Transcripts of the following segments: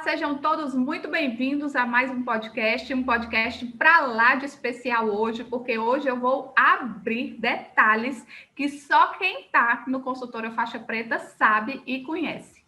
sejam todos muito bem-vindos a mais um podcast para lá de especial hoje, porque hoje eu vou abrir detalhes que só quem está no Consultório Faixa Preta sabe e conhece.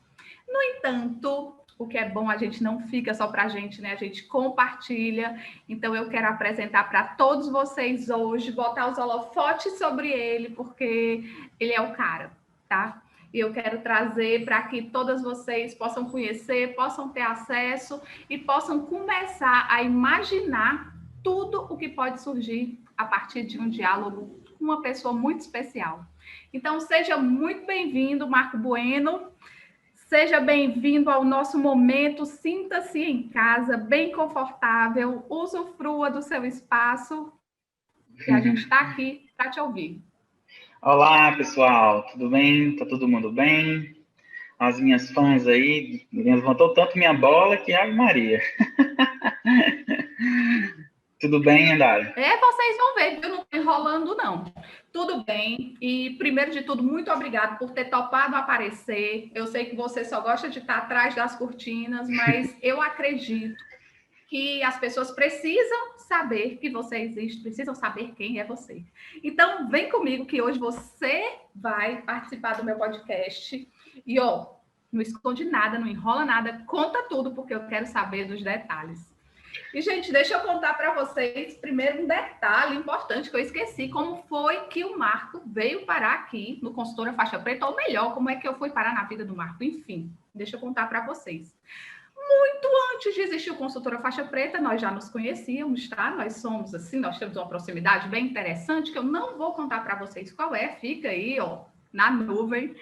No entanto, o que é bom, a gente não fica só para a gente, né? A gente compartilha. Então, eu quero apresentar para todos vocês hoje, botar os holofotes sobre ele, porque ele é o cara, tá? E eu quero trazer para que todas vocês possam conhecer, possam ter acesso e possam começar a imaginar tudo o que pode surgir a partir de um diálogo com uma pessoa muito especial. Então, seja muito bem-vindo, Marco Bueno. Seja bem-vindo ao nosso momento, sinta-se em casa, bem confortável, usufrua do seu espaço, que a gente está aqui para te ouvir. Olá, pessoal, tudo bem? Tá todo mundo bem? As minhas fãs aí, levantou tanto minha bola que Ave Maria. Tudo bem, Andara? Vocês vão ver, eu não estou enrolando, não. Tudo bem. E, primeiro de tudo, muito obrigado por ter topado aparecer. Eu sei que você só gosta de estar atrás das cortinas, mas eu acredito que as pessoas precisam saber que você existe, precisam saber quem é você. Então, vem comigo que hoje você vai participar do meu podcast. E, não esconde nada, não enrola nada, conta tudo, porque eu quero saber dos detalhes. E, gente, deixa eu contar para vocês primeiro um detalhe importante que eu esqueci. Como foi que o Marco veio parar aqui no Consultório Faixa Preta? Ou melhor, como é que eu fui parar na vida do Marco? Enfim, deixa eu contar para vocês. Muito antes de existir o Consultório Faixa Preta, nós já nos conhecíamos, tá? Nós somos assim, nós temos uma proximidade bem interessante, que eu não vou contar para vocês qual é, fica aí, na nuvem.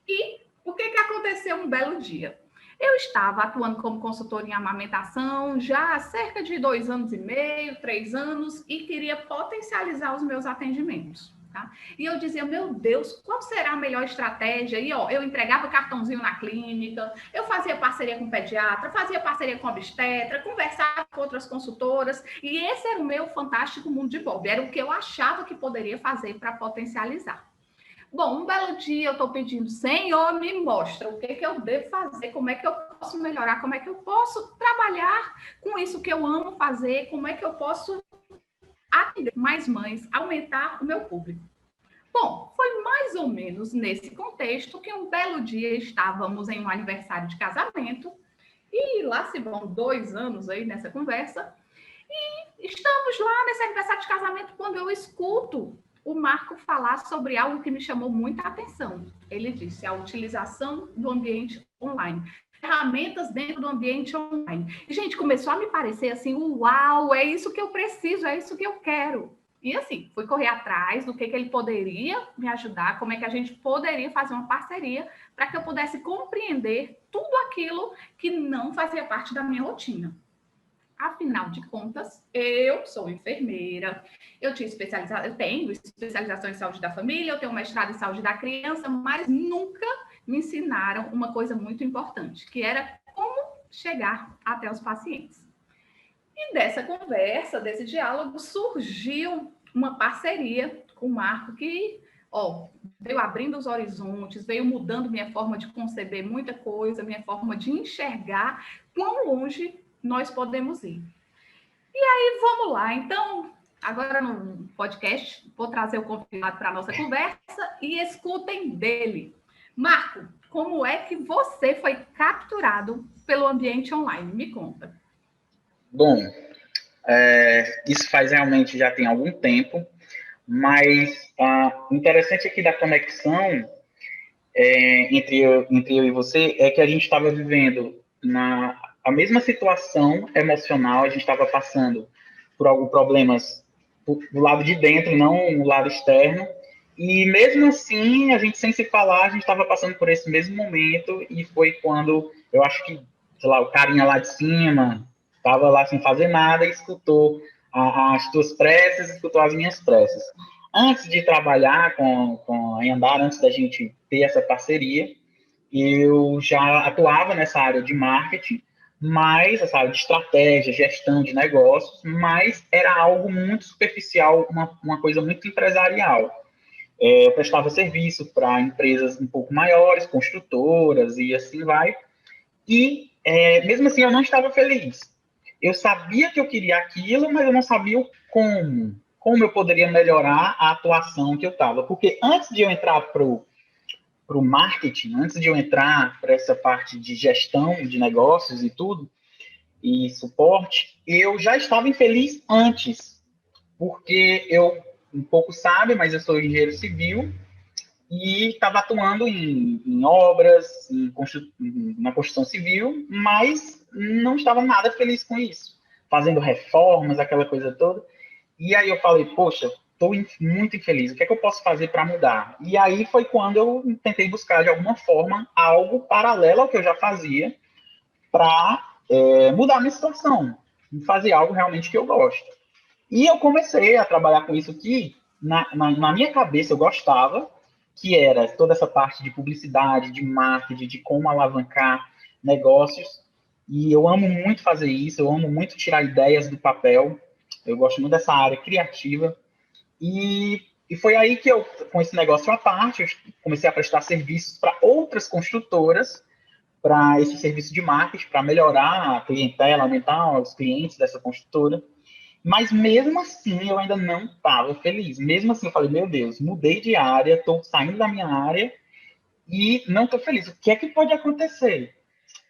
E o que aconteceu um belo dia? Eu estava atuando como consultora em amamentação já há cerca de 2 anos e meio, 3 anos, e queria potencializar os meus atendimentos. Tá? E eu dizia, meu Deus, qual será a melhor estratégia? E eu entregava cartãozinho na clínica, eu fazia parceria com pediatra, fazia parceria com obstetra, conversava com outras consultoras, e esse era o meu fantástico mundo de Bob, era o que eu achava que poderia fazer para potencializar. Bom, um belo dia eu estou pedindo, Senhor, me mostra o que eu devo fazer, como é que eu posso melhorar, como é que eu posso trabalhar com isso que eu amo fazer, como é que eu posso atender mais mães, aumentar o meu público. Bom, foi mais ou menos nesse contexto que um belo dia estávamos em um aniversário de casamento, e lá se vão 2 anos aí nessa conversa, e estamos lá nesse aniversário de casamento quando eu escuto o Marco falar sobre algo que me chamou muita atenção. Ele disse a utilização do ambiente online. Ferramentas dentro do ambiente online. E, gente, começou a me parecer assim, uau, é isso que eu preciso, é isso que eu quero. E assim, fui correr atrás do que ele poderia me ajudar, como é que a gente poderia fazer uma parceria para que eu pudesse compreender tudo aquilo que não fazia parte da minha rotina. Afinal de contas, eu sou enfermeira, eu tenho especialização em saúde da família, eu tenho um mestrado em saúde da criança, mas nunca me ensinaram uma coisa muito importante, que era como chegar até os pacientes. E dessa conversa, desse diálogo, surgiu uma parceria com o Marco que, veio abrindo os horizontes, veio mudando minha forma de conceber muita coisa, minha forma de enxergar quão longe nós podemos ir. E aí, vamos lá. Então, agora no podcast, vou trazer o convidado para a nossa conversa e escutem dele. Marco, como é que você foi capturado pelo ambiente online? Me conta. Bom, isso faz realmente já tem algum tempo, mas o interessante aqui da conexão entre eu e você é que a gente estava vivendo a mesma situação emocional, a gente estava passando por alguns problemas do lado de dentro, não no lado externo, e mesmo assim, a gente sem se falar, a gente estava passando por esse mesmo momento, e foi quando, eu acho que, sei lá, o carinha lá de cima estava lá sem fazer nada e escutou as tuas preces, escutou as minhas preces. Antes de trabalhar com a Yandara, antes da gente ter essa parceria, eu já atuava nessa área de marketing, mas essa área de estratégia, gestão de negócios, mas era algo muito superficial, uma coisa muito empresarial. Eu prestava serviço para empresas um pouco maiores, construtoras e assim vai, e mesmo assim, eu não estava feliz. Eu sabia que eu queria aquilo, mas eu não sabia o como eu poderia melhorar a atuação que eu estava. Porque antes de eu entrar para o marketing, antes de eu entrar para essa parte de gestão de negócios e tudo, e suporte, eu já estava infeliz antes, porque eu, um pouco sabe, mas eu sou engenheiro civil e estava atuando em obras, na construção civil, mas não estava nada feliz com isso, fazendo reformas, aquela coisa toda. E aí eu falei, poxa, estou muito infeliz, o que é que eu posso fazer para mudar? E aí foi quando eu tentei buscar, de alguma forma, algo paralelo ao que eu já fazia para mudar a minha situação, fazer algo realmente que eu gosto. E eu comecei a trabalhar com isso que, na minha cabeça, eu gostava, que era toda essa parte de publicidade, de marketing, de como alavancar negócios. E eu amo muito fazer isso, eu amo muito tirar ideias do papel, eu gosto muito dessa área criativa. E foi aí que eu, com esse negócio à parte, eu comecei a prestar serviços para outras construtoras, para esse serviço de marketing, para melhorar a clientela, aumentar os clientes dessa construtora. Mas mesmo assim, eu ainda não estava feliz. Mesmo assim, eu falei, meu Deus, mudei de área, estou saindo da minha área e não estou feliz. O que é que pode acontecer?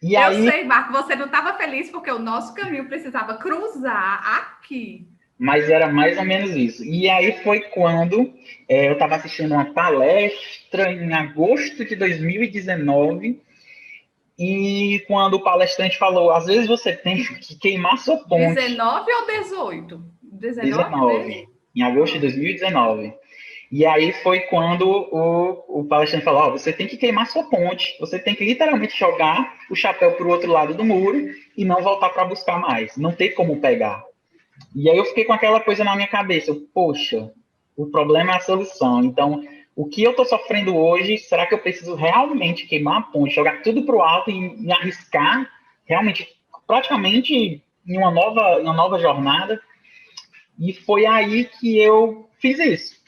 E Eu aí, sei, Marco, você não estava feliz porque o nosso caminho precisava cruzar aqui. mas era mais ou menos isso. E aí foi quando eu estava assistindo uma palestra em agosto de 2019 e quando o palestrante falou, às vezes você tem que queimar sua ponte. 19 ou 18? 19 mesmo? 19, em agosto de 2019. E aí foi quando o palestrante falou, você tem que queimar sua ponte, você tem que literalmente jogar o chapéu para o outro lado do muro e não voltar para buscar mais, não tem como pegar. E aí eu fiquei com aquela coisa na minha cabeça, poxa, o problema é a solução. Então, o que eu estou sofrendo hoje, será que eu preciso realmente queimar a ponte, jogar tudo para o alto e me arriscar realmente, praticamente em uma nova jornada? E foi aí que eu fiz isso.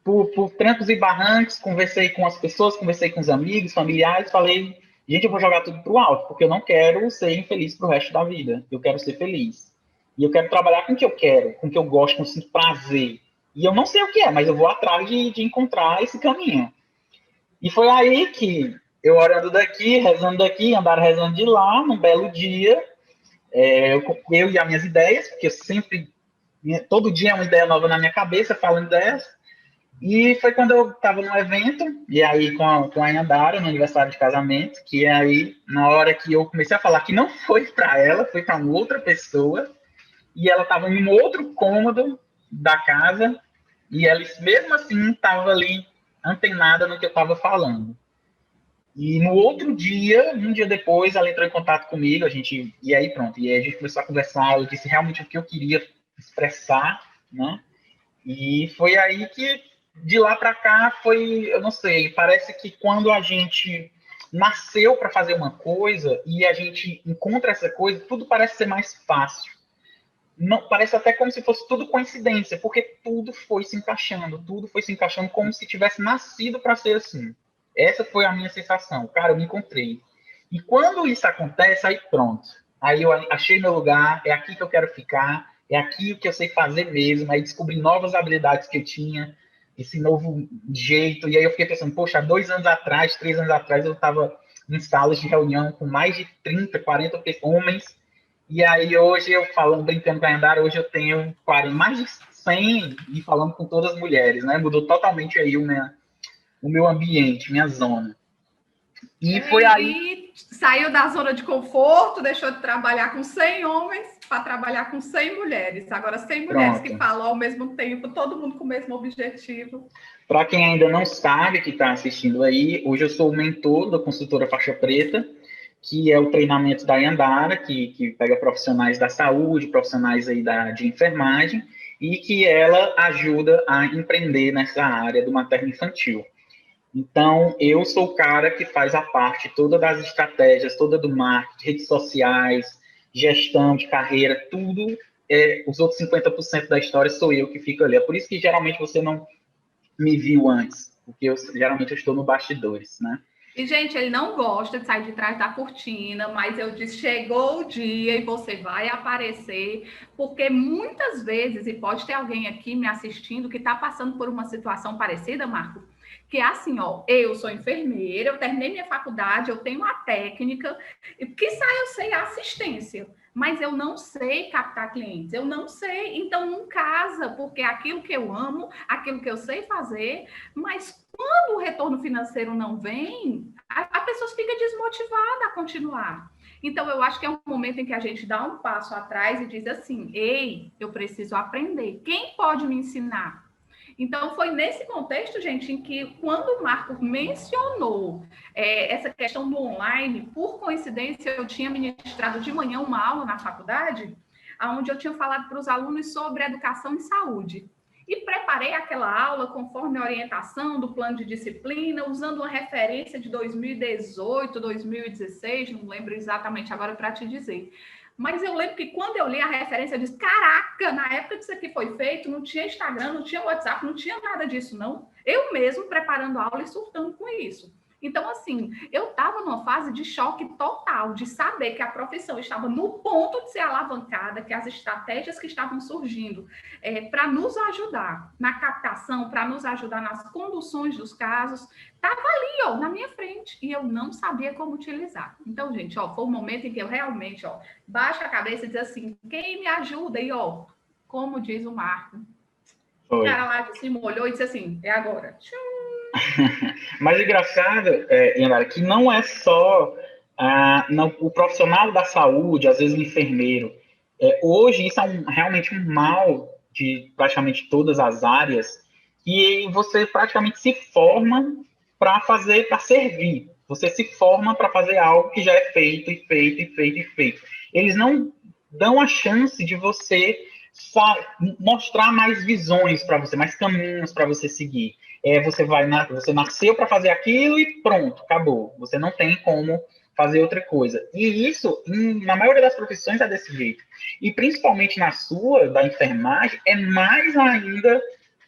Por trancos e barrancos, conversei com as pessoas, conversei com os amigos, familiares, falei, gente, eu vou jogar tudo pro alto, porque eu não quero ser infeliz pro resto da vida. Eu quero ser feliz. E eu quero trabalhar com o que eu quero, com o que eu gosto, com o prazer. E eu não sei o que é, mas eu vou atrás de encontrar esse caminho. E foi aí que eu orando daqui, rezando daqui, andaram rezando de lá, num belo dia, eu e as minhas ideias, porque eu sempre, todo dia é uma ideia nova na minha cabeça, falando ideias. E foi quando eu estava num evento, e aí com a Yandara, no aniversário de casamento, que aí, na hora que eu comecei a falar que não foi para ela, foi para uma outra pessoa, e ela estava em um outro cômodo da casa, e ela, mesmo assim, estava ali antenada no que eu estava falando. E no outro dia, um dia depois, ela entrou em contato comigo, e aí pronto, e aí a gente começou a conversar, eu disse realmente o que eu queria expressar, né? E foi aí que, de lá para cá, foi, eu não sei, parece que quando a gente nasceu para fazer uma coisa e a gente encontra essa coisa, tudo parece ser mais fácil. Não, parece até como se fosse tudo coincidência, porque tudo foi se encaixando como se tivesse nascido para ser assim. Essa foi a minha sensação. Cara, eu me encontrei. E quando isso acontece, aí pronto. Aí eu achei meu lugar, é aqui que eu quero ficar, é aqui o que eu sei fazer mesmo. Aí descobri novas habilidades que eu tinha, esse novo jeito. E aí eu fiquei pensando, poxa, 2 anos atrás, 3 anos atrás, eu estava em salas de reunião com mais de 30, 40 homens. E aí hoje eu falando, brincando com a Andara, hoje eu tenho 40, mais de 100 e falando com todas as mulheres, né? Mudou totalmente aí o meu ambiente, minha zona. E foi aí. E saiu da zona de conforto, deixou de trabalhar com 100 homens para trabalhar com 100 mulheres. Agora, 100 mulheres que Pronto. falam ao mesmo tempo, todo mundo com o mesmo objetivo. Para quem ainda não sabe, que está assistindo aí, hoje eu sou o mentor da consultora Faixa Preta, que é o treinamento da Yandara, que pega profissionais da saúde, profissionais aí de enfermagem, e que ela ajuda a empreender nessa área do materno-infantil. Então, eu sou o cara que faz a parte toda das estratégias, toda do marketing, redes sociais, gestão de carreira, tudo. Os outros 50% da história sou eu que fico ali. É por isso que geralmente você não me viu antes, porque geralmente eu estou no bastidores, né? E, gente, ele não gosta de sair de trás da cortina, mas eu disse, chegou o dia e você vai aparecer, porque muitas vezes, e pode ter alguém aqui me assistindo que está passando por uma situação parecida, Marco, que é assim, ó, eu sou enfermeira, eu terminei minha faculdade, eu tenho uma técnica, e que sai eu sei a assistência, mas eu não sei captar clientes, eu não sei, então não casa, porque é aquilo que eu amo, aquilo que eu sei fazer, mas quando o retorno financeiro não vem, a pessoa fica desmotivada a continuar. Então, eu acho que é um momento em que a gente dá um passo atrás e diz assim: ei, eu preciso aprender. Quem pode me ensinar? Então, foi nesse contexto, gente, em que quando o Marco mencionou essa questão do online, por coincidência, eu tinha ministrado de manhã uma aula na faculdade, onde eu tinha falado para os alunos sobre educação e saúde. E preparei aquela aula conforme a orientação do plano de disciplina, usando uma referência de 2018, 2016, não lembro exatamente agora para te dizer. Mas eu lembro que quando eu li a referência, eu disse, caraca, na época que isso aqui foi feito, não tinha Instagram, não tinha WhatsApp, não tinha nada disso, não. Eu mesmo preparando a aula e surtando com isso. Então, assim, eu estava numa fase de choque total, de saber que a profissão estava no ponto de ser alavancada, que as estratégias que estavam surgindo para nos ajudar na captação, para nos ajudar nas conduções dos casos, estava ali, ó, na minha frente, e eu não sabia como utilizar. Então, gente, ó, foi um momento em que eu realmente, ó, baixo a cabeça e diz assim, quem me ajuda? E, ó, como diz o Marco, o cara lá de cima olhou e disse assim, é agora. Mas engraçado, Yanara, que não é só não, o profissional da saúde, às vezes o enfermeiro. Hoje, isso é realmente um mal de praticamente todas as áreas, e você praticamente se forma para fazer, para servir. Você se forma para fazer algo que já é feito, e feito, e feito, e feito. Eles não dão a chance de você mostrar mais visões para você, mais caminhos para você seguir. Você nasceu para fazer aquilo e pronto, acabou. Você não tem como fazer outra coisa. E isso, na maioria das profissões, é desse jeito. E principalmente na sua, da enfermagem,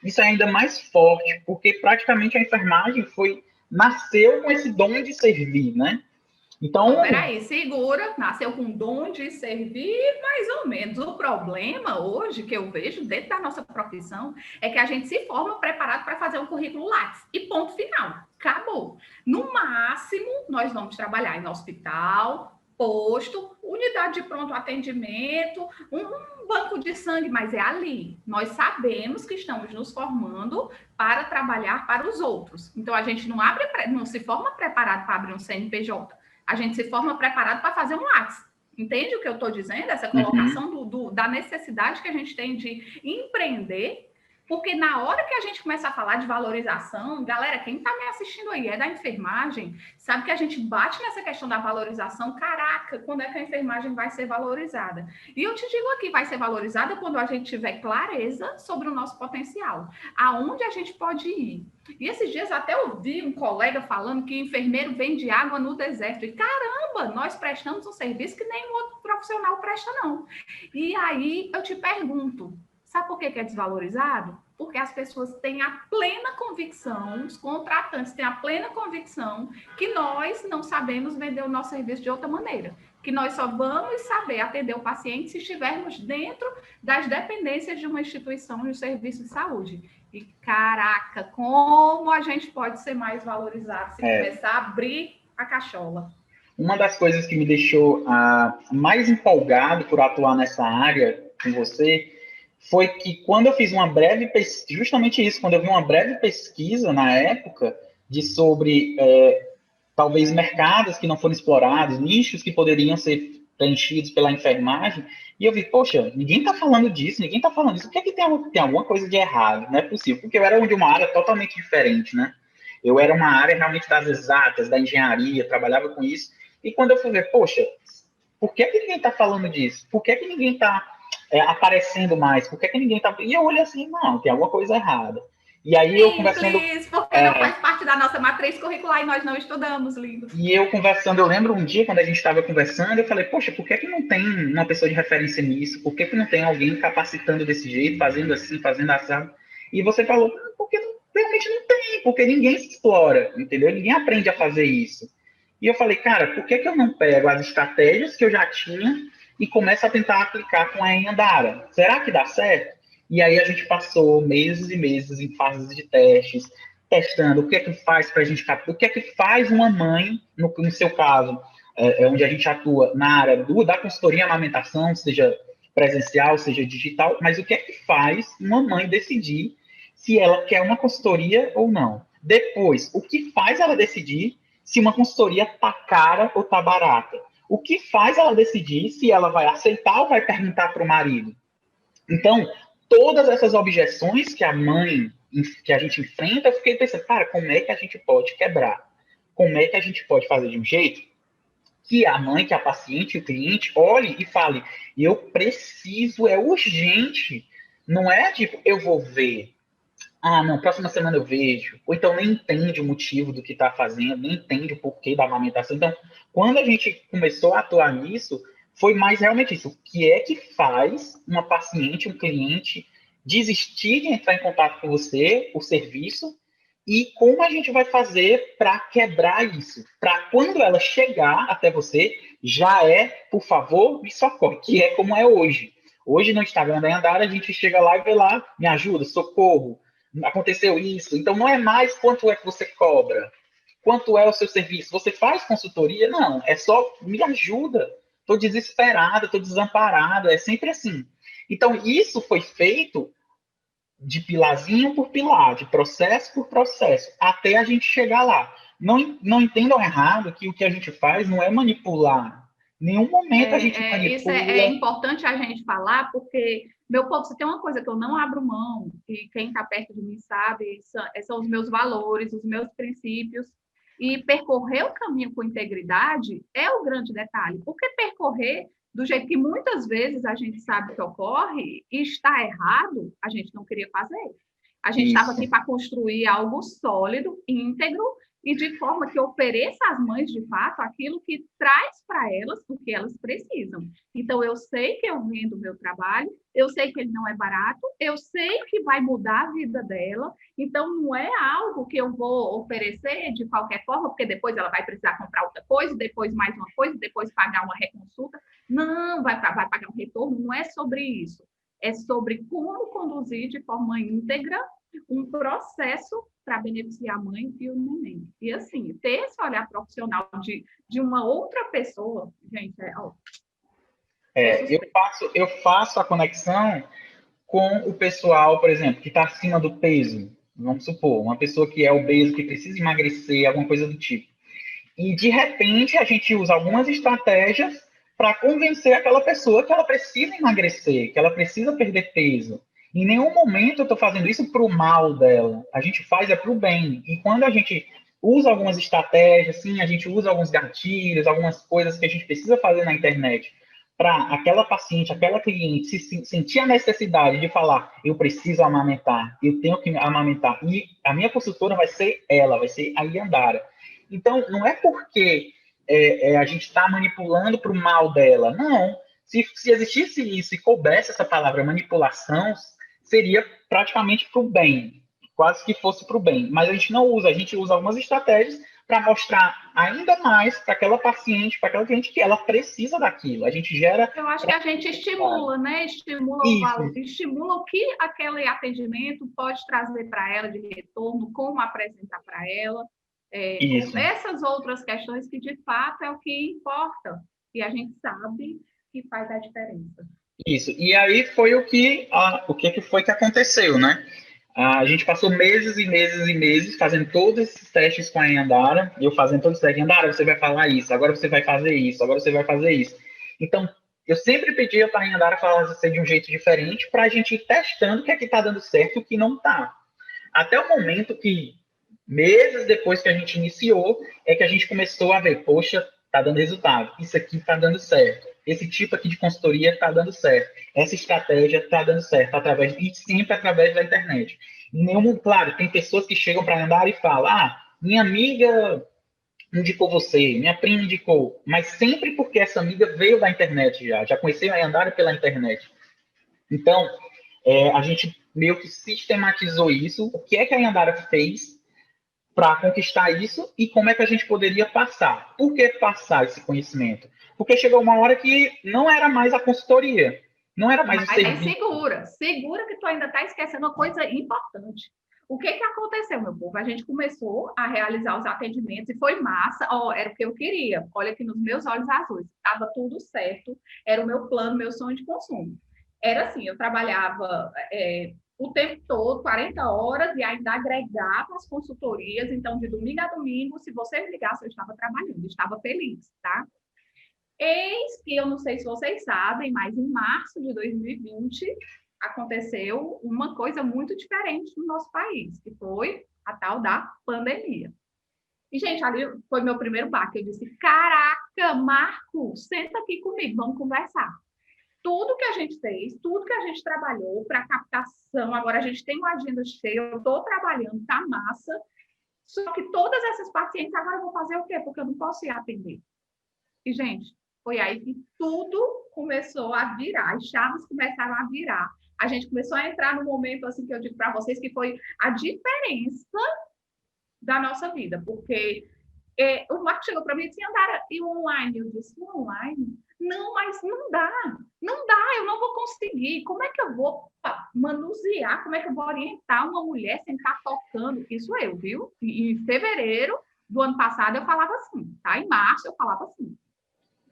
isso é ainda mais forte, porque praticamente a enfermagem nasceu com esse dom de servir, né? Então, não, peraí, segura, nasceu com dom de servir, mais ou menos. O problema hoje que eu vejo dentro da nossa profissão é que a gente se forma preparado para fazer um currículo Lattes e ponto final. Acabou. No máximo, nós vamos trabalhar em hospital, posto, unidade de pronto atendimento, um banco de sangue, mas é ali. Nós sabemos que estamos nos formando para trabalhar para os outros. Então, a gente não se forma preparado para abrir um CNPJ. A gente se forma preparado para fazer um Lattes. Entende o que eu estou dizendo? Essa colocação da necessidade que a gente tem de empreender, porque na hora que a gente começa a falar de valorização, galera, quem está me assistindo aí é da enfermagem, sabe que a gente bate nessa questão da valorização, caraca, quando é que a enfermagem vai ser valorizada? E eu te digo aqui, vai ser valorizada quando a gente tiver clareza sobre o nosso potencial, aonde a gente pode ir. E esses dias até ouvi um colega falando que enfermeiro vende água no deserto. E caramba, nós prestamos um serviço que nenhum outro profissional presta, não. E aí eu te pergunto, sabe por que é desvalorizado? Porque as pessoas têm a plena convicção, os contratantes têm a plena convicção que nós não sabemos vender o nosso serviço de outra maneira. Que nós só vamos saber atender o paciente se estivermos dentro das dependências de uma instituição de um serviço de saúde. E, caraca, como a gente pode ser mais valorizado se começar a abrir a cachola. Uma das coisas que me deixou mais empolgado por atuar nessa área com você foi que quando eu fiz uma breve pesquisa, justamente isso, quando eu vi uma breve pesquisa na época sobre talvez mercados que não foram explorados, nichos que poderiam ser preenchidos pela enfermagem, e eu vi, poxa, ninguém está falando disso, o que é que tem alguma coisa de errado? Não é possível, porque eu era de uma área totalmente diferente, né? Eu era uma área realmente das exatas, da engenharia, trabalhava com isso, e quando eu fui ver, poxa, por que ninguém está falando disso? Por que ninguém está aparecendo mais? Por que ninguém está... E eu olho assim, não, tem alguma coisa errada. E aí eu conversando... porque não faz parte da nossa matriz curricular e nós não estudamos, lindo. E eu conversando, eu lembro um dia, quando a gente estava conversando, eu falei, poxa, por que não tem uma pessoa de referência nisso? Por que não tem alguém capacitando desse jeito, fazendo assim, fazendo assado? E você falou, porque realmente não tem, tem, porque ninguém se explora, entendeu? Ninguém aprende a fazer isso. E eu falei, cara, por que que eu não pego as estratégias que eu já tinha e começo a tentar aplicar com a Anhandara? Será que dá certo? E aí a gente passou meses e meses em fases de testes, testando o que é que faz para a gente captar, o que é que faz uma mãe, no seu caso, onde a gente atua na área da consultoria em amamentação, seja presencial, seja digital, mas o que é que faz uma mãe decidir se ela quer uma consultoria ou não? Depois, o que faz ela decidir se uma consultoria tá cara ou tá barata? O que faz ela decidir se ela vai aceitar ou vai perguntar para o marido? Então, todas essas objeções que que a gente enfrenta, eu fiquei pensando, cara, como é que a gente pode quebrar? Como é que a gente pode fazer de um jeito que a mãe, que a paciente, o cliente, olhe e fale, eu preciso, é urgente. Não é tipo, eu vou ver. Ah, não, próxima semana eu vejo. Ou então nem entende o motivo do que está fazendo, nem entende o porquê da amamentação. Então, quando a gente começou a atuar nisso, foi mais realmente isso. O que é que faz uma paciente, um cliente, desistir de entrar em contato com você, o serviço, e como a gente vai fazer para quebrar isso? Para quando ela chegar até você, já é, por favor, me socorre, que é como é hoje. Hoje no Instagram da Andara, a gente chega lá e vê lá, me ajuda, socorro, aconteceu isso. Então não é mais quanto é que você cobra, quanto é o seu serviço. Você faz consultoria? Não, é só me ajuda. Estou desesperada, estou desamparada, é sempre assim. Então isso foi feito de pilarzinho por pilar, de processo por processo, até a gente chegar lá. Não entendam errado que o que a gente faz não é manipular. Em nenhum momento a gente Isso manipula. é importante a gente falar, porque, meu povo, se tem uma coisa que eu não abro mão, e quem está perto de mim sabe, são os meus valores, os meus princípios, e percorrer o caminho com integridade é o grande detalhe, porque percorrer do jeito que muitas vezes a gente sabe que ocorre e está errado, a gente não queria fazer. A gente estava aqui para construir algo sólido, íntegro, e de forma que ofereça às mães, de fato, aquilo que traz para elas o que elas precisam. Então, eu sei que eu vendo o meu trabalho, eu sei que ele não é barato, eu sei que vai mudar a vida dela, então não é algo que eu vou oferecer de qualquer forma, porque depois ela vai precisar comprar outra coisa, depois mais uma coisa, depois pagar uma reconsulta. Não, vai pagar um retorno, não é sobre isso. É sobre como conduzir de forma íntegra um processo para beneficiar a mãe e o neném. E assim, ter esse olhar profissional de uma outra pessoa, gente, eu faço a conexão com o pessoal, por exemplo, que está acima do peso. Vamos supor, uma pessoa que é obeso, que precisa emagrecer, alguma coisa do tipo. E, de repente, a gente usa algumas estratégias para convencer aquela pessoa que ela precisa emagrecer, que ela precisa perder peso. Em nenhum momento eu estou fazendo isso para o mal dela. A gente faz para o bem. E quando a gente usa algumas estratégias, sim, a gente usa alguns gatilhos, algumas coisas que a gente precisa fazer na internet para aquela paciente, aquela cliente sentir a necessidade de falar, eu preciso amamentar, eu tenho que amamentar. E a minha consultora vai ser ela, vai ser a Yandara. Então, não é porque a gente está manipulando para o mal dela. Não. Se existisse isso e coubesse essa palavra manipulação, seria praticamente para o bem. Quase que fosse para o bem. Mas a gente não usa. A gente usa algumas estratégias para mostrar ainda mais para aquela paciente, para aquela cliente, que ela precisa daquilo. A gente gera... Eu acho que a gente estimula, né? Estimula o que aquele atendimento pode trazer para ela de retorno, como apresentar para ela. Com essas outras questões que, de fato, é o que importa. E a gente sabe que faz a diferença. Isso. E aí foi o que foi que aconteceu, né? A gente passou meses e meses e meses fazendo todos esses testes com a Yandara, eu fazendo todos os testes. Yandara, você vai falar isso, agora você vai fazer isso, agora você vai fazer isso. Então, eu sempre pedia para a Yandara falar de um jeito diferente para a gente ir testando o que é que está dando certo e o que não está. Até o momento que, meses depois que a gente iniciou, é que a gente começou a ver, poxa, está dando resultado, isso aqui está dando certo, esse tipo aqui de consultoria está dando certo, essa estratégia está dando certo, e sempre através da internet. Claro, tem pessoas que chegam para andar e falam, minha amiga indicou você, minha prima indicou, mas sempre porque essa amiga veio da internet já conheceu a Yandara pela internet. Então, a gente meio que sistematizou isso. O que é que a Yandara fez para conquistar isso e como é que a gente poderia passar. Por que passar esse conhecimento? Porque chegou uma hora que não era mais a consultoria, não era mais o serviço. Segura que tu ainda está esquecendo uma coisa importante. O que aconteceu, meu povo? A gente começou a realizar os atendimentos e foi massa. Era o que eu queria. Olha aqui nos meus olhos azuis. Estava tudo certo. Era o meu plano, meu sonho de consumo. Era assim, eu trabalhava o tempo todo, 40 horas, e ainda agregava as consultorias. Então, de domingo a domingo, se você me ligasse, eu estava trabalhando, estava feliz, tá? Eis que eu não sei se vocês sabem, mas em março de 2020 aconteceu uma coisa muito diferente no nosso país, que foi a tal da pandemia. E, gente, ali foi meu primeiro baque. Eu disse, caraca, Marco, senta aqui comigo, vamos conversar. Tudo que a gente fez, tudo que a gente trabalhou para captação, agora a gente tem uma agenda cheia, eu estou trabalhando, tá massa, só que todas essas pacientes agora eu vou fazer o quê? Porque eu não posso ir atender. E, gente, foi aí que tudo começou a virar, as chaves começaram a virar. A gente começou a entrar no momento, assim, que eu digo para vocês, que foi a diferença da nossa vida, porque o Marco chegou para mim e disse, Andara, e o online? Eu disse, online? Não, mas não dá, eu não vou conseguir. Como é que eu vou manusear, como é que eu vou orientar uma mulher sem estar tocando? Isso eu, viu? E em fevereiro do ano passado eu falava assim, tá? Em março eu falava assim.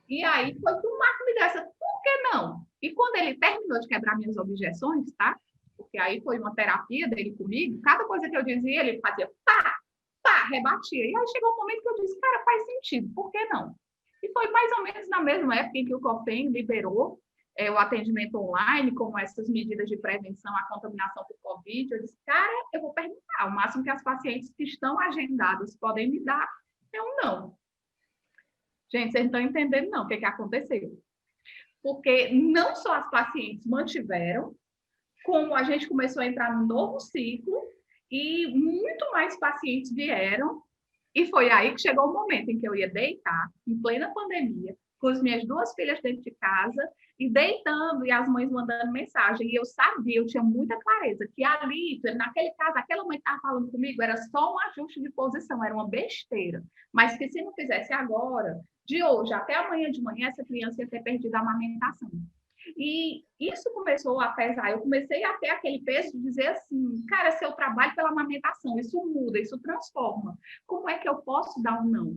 E aí foi que o Marco me disse, por que não? E quando ele terminou de quebrar minhas objeções, tá? Porque aí foi uma terapia dele comigo, cada coisa que eu dizia, ele fazia pá, rebatia. E aí chegou um momento que eu disse, cara, faz sentido, por que não? E foi mais ou menos na mesma época em que o COFEN liberou o atendimento online, com essas medidas de prevenção à contaminação por Covid. Eu disse, cara, eu vou perguntar. O máximo que as pacientes que estão agendadas podem me dar é um não. Gente, vocês não estão entendendo, não, o que aconteceu. Porque não só as pacientes mantiveram, como a gente começou a entrar num novo ciclo e muito mais pacientes vieram. E foi aí que chegou o momento em que eu ia deitar, em plena pandemia, com as minhas 2 filhas dentro de casa, e deitando, e as mães mandando mensagem. E eu sabia, eu tinha muita clareza, que ali, naquele caso, aquela mãe que estava falando comigo, era só um ajuste de posição, era uma besteira. Mas que se não fizesse agora, de hoje até amanhã de manhã, essa criança ia ter perdido a amamentação. E isso começou a pesar. Eu comecei a ter aquele peso de dizer assim, cara, se eu trabalho pela amamentação, isso muda, isso transforma. Como é que eu posso dar um não?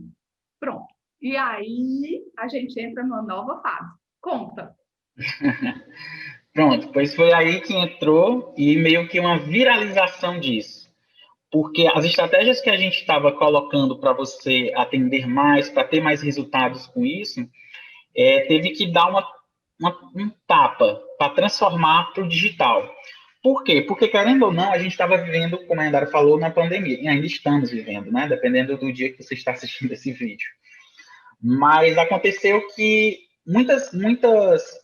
Pronto. E aí a gente entra numa nova fase. Conta. Pronto, pois foi aí que entrou e meio que uma viralização disso. Porque as estratégias que a gente estava colocando para você atender mais, para ter mais resultados com isso, teve que dar um tapa para transformar para o digital. Por quê? Porque, querendo ou não, a gente estava vivendo, como a Andara falou, na pandemia. E ainda estamos vivendo, né? Dependendo do dia que você está assistindo esse vídeo. Mas aconteceu que muitas,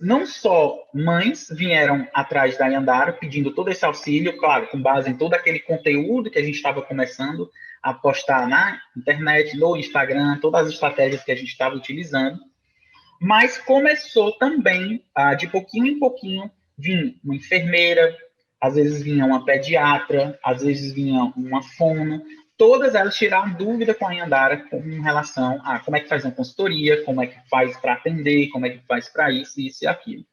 não só mães vieram atrás da Yandara pedindo todo esse auxílio, claro, com base em todo aquele conteúdo que a gente estava começando a postar na internet, no Instagram, todas as estratégias que a gente estava utilizando. Mas começou também, de pouquinho em pouquinho, vir uma enfermeira, às vezes vinha uma pediatra, às vezes vinha uma fono, todas elas tiraram dúvida com a Yandara com relação a como é que faz uma consultoria, como é que faz para atender, como é que faz para isso e aquilo.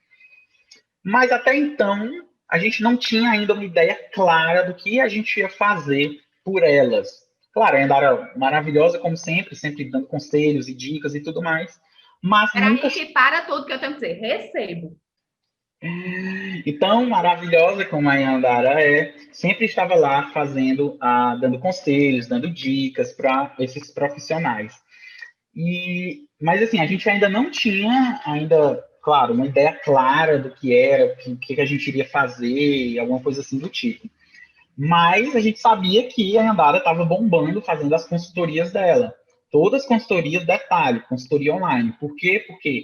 Mas até então, a gente não tinha ainda uma ideia clara do que a gente ia fazer por elas. Claro, a Yandara maravilhosa, como sempre, sempre dando conselhos e dicas e tudo mais, mas nunca... Aí que para tudo que eu tenho que dizer, recebo. Então, maravilhosa como a Yandara sempre estava lá fazendo, dando conselhos, dando dicas para esses profissionais. Mas assim, a gente ainda não tinha, claro, uma ideia clara do que era, o que a gente iria fazer, alguma coisa assim do tipo. Mas a gente sabia que a Yandara estava bombando fazendo as consultorias dela. Todas as consultorias, detalhe, consultoria online. Por quê? Porque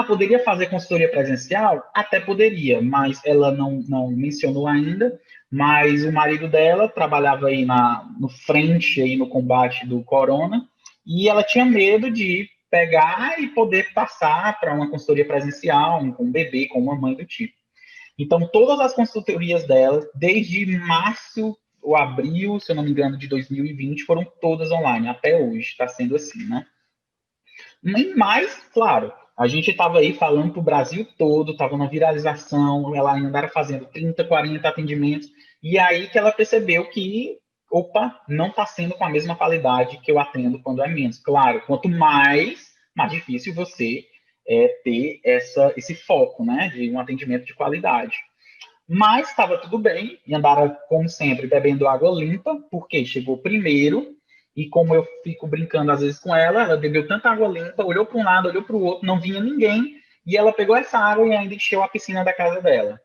poderia fazer consultoria presencial? Até poderia, mas ela não mencionou ainda. Mas o marido dela trabalhava aí no frente, aí no combate do corona, e ela tinha medo de pegar e poder passar para uma consultoria presencial, com um bebê, com uma mãe do tipo. Então, todas as consultorias dela, desde março ou abril, se eu não me engano, de 2020, foram todas online, até hoje, está sendo assim, né? Mas, claro, a gente estava aí falando para o Brasil todo, estava na viralização, ela ainda era fazendo 30, 40 atendimentos, e aí que ela percebeu que, opa, não está sendo com a mesma qualidade que eu atendo quando é menos. Claro, quanto mais difícil você ter esse foco, né, de um atendimento de qualidade. Mas estava tudo bem, e Andara, como sempre, bebendo água limpa, porque chegou primeiro, e como eu fico brincando às vezes com ela, ela bebeu tanta água limpa, olhou para um lado, olhou para o outro, não vinha ninguém, e ela pegou essa água e ainda encheu a piscina da casa dela.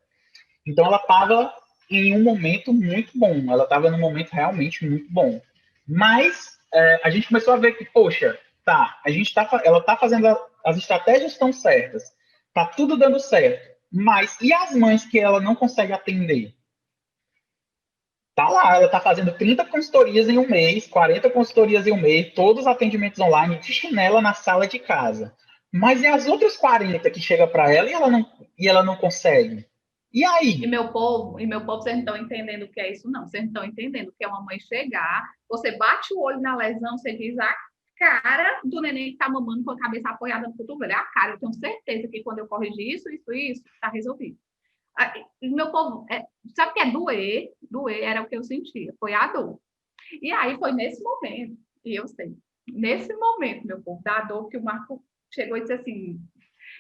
Então ela estava em um momento muito bom, ela estava num momento realmente muito bom. Mas a gente começou a ver que, poxa, tá, ela está fazendo as estratégias estão certas, tá tudo dando certo, mas e as mães que ela não consegue atender? Tá lá, ela tá fazendo 30 consultorias em um mês, 40 consultorias em um mês, todos os atendimentos online de chinela na sala de casa. Mas e as outras 40 que chega para ela e ela não consegue? E aí? E meu povo, vocês não estão entendendo o que é isso, não. Vocês não estão entendendo o que é uma mãe chegar, você bate o olho na lesão, você diz a cara do neném que tá mamando com a cabeça apoiada no cotovelo. É a cara, eu tenho certeza que quando eu corrigir isso, tá resolvido. Meu povo, sabe o que é doer? Doer era o que eu sentia, foi a dor. E aí foi nesse momento, e eu sei, nesse momento, meu povo, da dor que o Marco chegou e disse assim,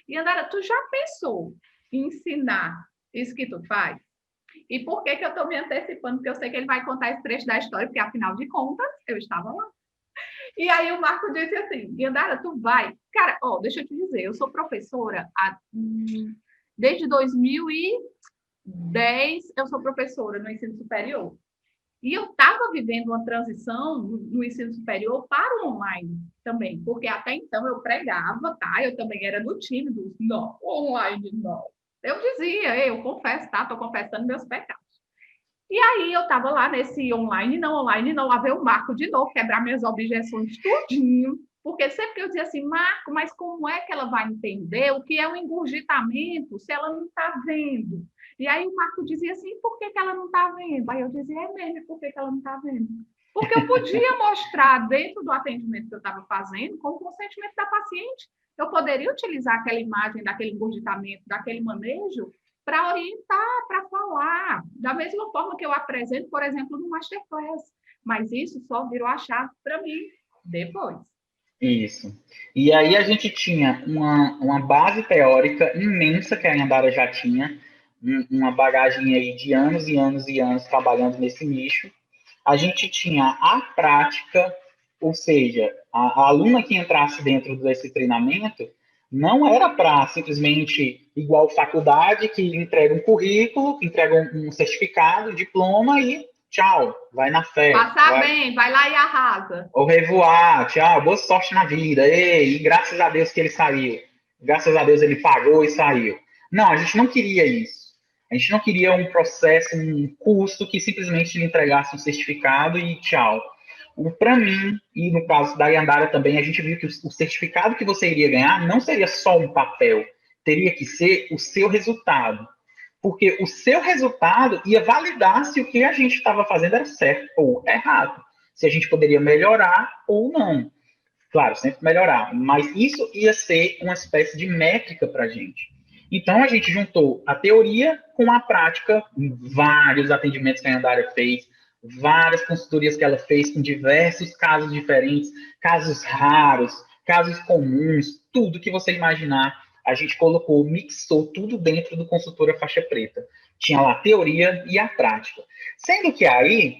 e Andara, tu já pensou em ensinar isso que tu faz? E por que eu estou me antecipando? Porque eu sei que ele vai contar esse trecho da história, porque afinal de contas, eu estava lá. E aí o Marco disse assim, Andara, tu vai? Cara, deixa eu te dizer, eu sou professora desde 2010, eu sou professora no ensino superior. E eu estava vivendo uma transição no ensino superior para o online também, porque até então eu pregava, tá? Eu também era do time dos não, online não. Eu dizia, eu confesso, tá? Estou confessando meus pecados. E aí eu estava lá nesse online não, lá veio o Marco de novo, quebrar minhas objeções tudinho, porque sempre que eu dizia assim, Marco, mas como é que ela vai entender o que é um engurgitamento se ela não está vendo? E aí o Marco dizia assim, por que ela não está vendo? Aí eu dizia, é mesmo, por que ela não está vendo? Porque eu podia mostrar dentro do atendimento que eu estava fazendo, com o consentimento da paciente, eu poderia utilizar aquela imagem daquele engurgitamento, daquele manejo, para orientar, para falar, da mesma forma que eu apresento, por exemplo, no Masterclass. Mas isso só virou a chave para mim depois. Isso. E aí a gente tinha uma base teórica imensa que a Andara já tinha, uma bagagem aí de anos e anos e anos trabalhando nesse nicho. A gente tinha a prática, ou seja, a aluna que entrasse dentro desse treinamento não era para simplesmente igual faculdade, que entrega um currículo, que entrega um certificado, um diploma e tchau, vai na fé. Passar bem, vai lá e arrasa. Au revoir, tchau, boa sorte na vida. Ei, e graças a Deus que ele saiu. Graças a Deus ele pagou e saiu. Não, a gente não queria isso. A gente não queria um processo, um curso que simplesmente lhe entregasse um certificado e tchau. Para mim, e no caso da Yandara também, a gente viu que o certificado que você iria ganhar não seria só um papel, teria que ser o seu resultado. Porque o seu resultado ia validar se o que a gente estava fazendo era certo ou errado. Se a gente poderia melhorar ou não. Claro, sempre melhorar. Mas isso ia ser uma espécie de métrica para a gente. Então, a gente juntou a teoria com a prática, vários atendimentos que a Andara fez, várias consultorias que ela fez com diversos casos diferentes, casos raros, casos comuns, tudo que você imaginar, a gente colocou, mixou tudo dentro do Consultora Faixa Preta. Tinha lá a teoria e a prática. Sendo que aí,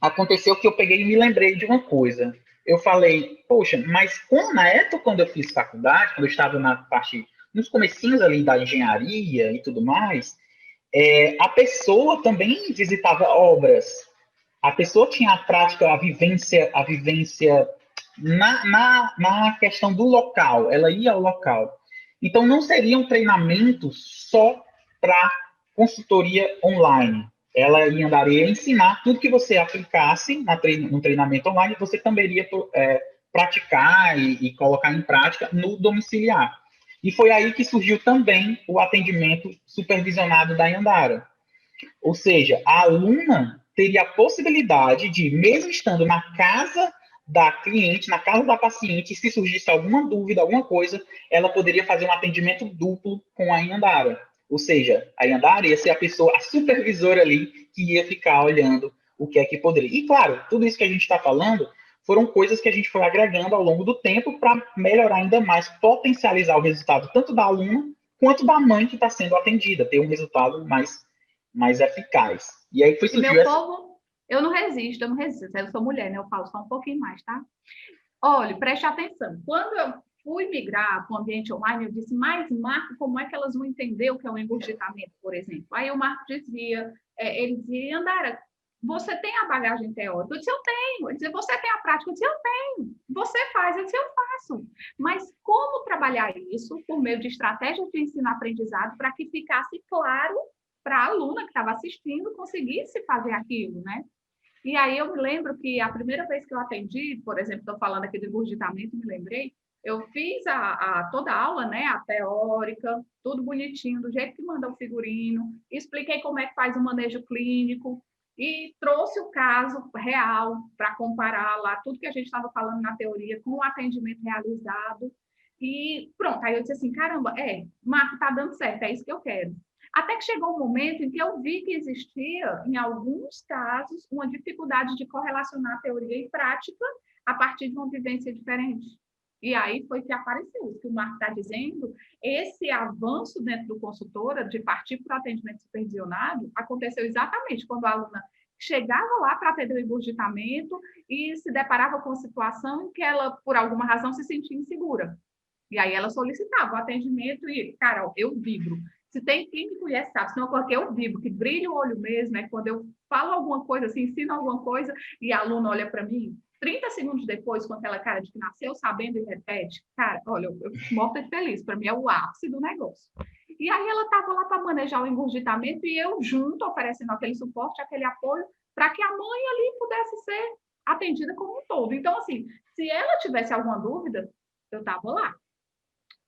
aconteceu que eu peguei e me lembrei de uma coisa. Eu falei, poxa, mas na época, quando eu fiz faculdade, quando eu estava nos comecinhos ali da engenharia e tudo mais, a pessoa também visitava obras. A pessoa tinha a prática, a vivência na questão do local. Ela ia ao local. Então, não seria um treinamento só para consultoria online. Ela andaria a ensinar tudo que você aplicasse no treinamento online, você também iria praticar e colocar em prática no domiciliar. E foi aí que surgiu também o atendimento supervisionado da Yandara. Ou seja, a aluna teria a possibilidade de, mesmo estando na casa da cliente, na casa da paciente, se surgisse alguma dúvida, alguma coisa, ela poderia fazer um atendimento duplo com a Yandara. Ou seja, a Yandara ia ser a pessoa, a supervisora ali, que ia ficar olhando o que é que poderia. E, claro, tudo isso que a gente está falando foram coisas que a gente foi agregando ao longo do tempo para melhorar ainda mais, potencializar o resultado tanto da aluna quanto da mãe que está sendo atendida, ter um resultado mais eficaz. E aí foi E surgiu meu essa... povo, eu não resisto. Eu sou mulher, né? Eu falo só um pouquinho mais, tá? Olha, preste atenção. Quando eu fui migrar para o ambiente online, eu disse, mas Marco, como é que elas vão entender o que é um engurgitamento, por exemplo? Aí o Marco dizia, ele dizia, Andara, você tem a bagagem teórica? Eu disse, eu tenho. Ele dizia, você tem a prática? Eu disse, eu tenho. Você faz? Eu disse, eu faço. Mas como trabalhar isso por meio de estratégias de ensino-aprendizado para que ficasse claro para a aluna que estava assistindo conseguisse fazer aquilo, né? E aí eu me lembro que a primeira vez que eu atendi, por exemplo, estou falando aqui do engurgitamento, me lembrei, eu fiz toda a aula, né, a teórica, tudo bonitinho, do jeito que manda o figurino, expliquei como é que faz o manejo clínico e trouxe o caso real para comparar lá tudo que a gente estava falando na teoria com o atendimento realizado. E pronto, aí eu disse assim, caramba, Marco, tá dando certo, é isso que eu quero. Até que chegou um momento em que eu vi que existia, em alguns casos, uma dificuldade de correlacionar teoria e prática a partir de uma vivência diferente. E aí foi que apareceu, o que o Marco está dizendo, esse avanço dentro do consultora, de partir para o atendimento supervisionado, aconteceu exatamente quando a aluna chegava lá para atender o engurgitamento e se deparava com a situação em que ela, por alguma razão, se sentia insegura. E aí ela solicitava o atendimento e, Carol, eu vibro. Se tem quem me conhece, sabe, senão porque eu vibro, que brilha o olho mesmo, é quando eu falo alguma coisa, assim, ensino alguma coisa, e a aluna olha para mim, 30 segundos depois, com aquela cara de que nasceu sabendo e repete, cara, olha, eu fico morta de feliz, para mim é o ápice do negócio. E aí ela estava lá para manejar o engurgitamento e eu junto, oferecendo aquele suporte, aquele apoio, para que a mãe ali pudesse ser atendida como um todo. Então, assim, se ela tivesse alguma dúvida, eu estava lá.